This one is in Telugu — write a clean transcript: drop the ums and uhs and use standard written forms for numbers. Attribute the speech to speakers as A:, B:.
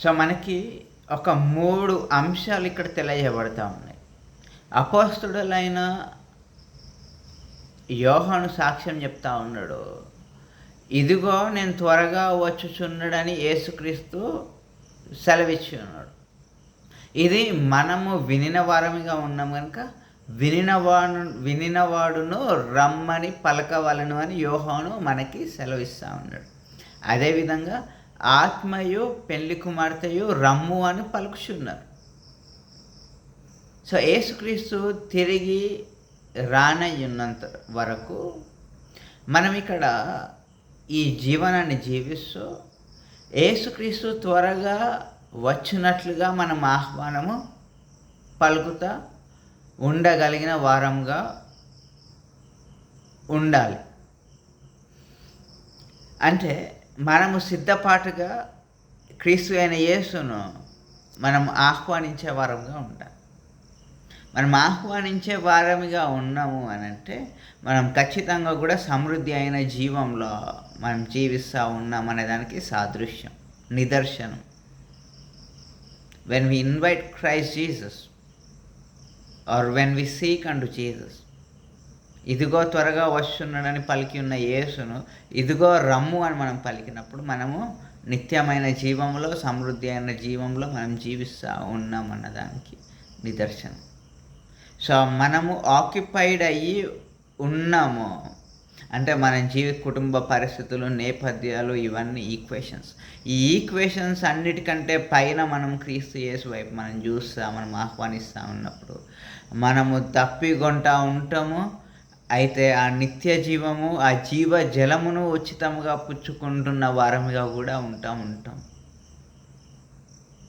A: సో, మనకి ఒక 3 అంశాలు ఇక్కడ తెలియజేయబడతా ఉన్నాయి. అపోస్తలుడైన యోహాను సాక్ష్యం చెప్తా ఉన్నాడు. ఇదిగో నేను త్వరగా వచ్చుచున్నాడని యేసుక్రీస్తు సెలవిచ్చి ఉన్నాడు. ఇది మనము వినిన వారమిగా ఉన్నాం కనుక వినినవాడును రమ్మని పలకవలను అని యోహాను మనకి సెలవిస్తూ ఉన్నాడు. అదేవిధంగా ఆత్మయు పెళ్లి కుమార్తెయు రమ్ము అని పలుకుచున్నారు. సో యేసుక్రీస్తు తిరిగి రానయ్యున్నంత వరకు మనం ఇక్కడ ఈ జీవనాన్ని జీవిస్తూ యేసుక్రీస్తు త్వరగా వచ్చినట్లుగా మనం ఆహ్వానము పలుకుతా ఉండగలిగిన వారంగా ఉండాలి. అంటే మనము సిద్ధపాటుగా క్రీస్తు అయిన యేసును మనం ఆహ్వానించే వారంగా ఉండాలి. మనం ఆహ్వానించే వారమిగా ఉన్నాము అని అంటే మనం ఖచ్చితంగా కూడా సమృద్ధి అయిన జీవంలో మనం జీవిస్తూ ఉన్నాం అనే దానికి సాదృశ్యం, నిదర్శనం. When we invite Christ Jesus or when we seek అంటు జీసస్, ఇదిగో త్వరగా వస్తున్నాడని పలికి ఉన్న యేసును ఇదిగో రమ్ము అని మనం పలికినప్పుడు మనము నిత్యమైన జీవంలో, సమృద్ధి అయిన జీవంలో మనం జీవిస్తూ ఉన్నాం అన్నదానికి నిదర్శనం. సో మనము ఆక్యుపైడ్ అయ్యి ఉన్నాము అంటే మన కుటుంబ పరిస్థితులు, నేపథ్యాలు ఇవన్నీ ఈక్వేషన్స్. ఈ ఈక్వేషన్స్ అన్నిటికంటే పైన మనం క్రీస్తు యేసు వైపు మనం మనం ఆహ్వానిస్తూ ఉన్నప్పుడు మనము తప్పిగొంటా ఉంటాము. అయితే ఆ నిత్య జీవము, ఆ జీవ జలమును ఉచితంగా పుచ్చుకుంటున్న వారముగా కూడా ఉంటాం.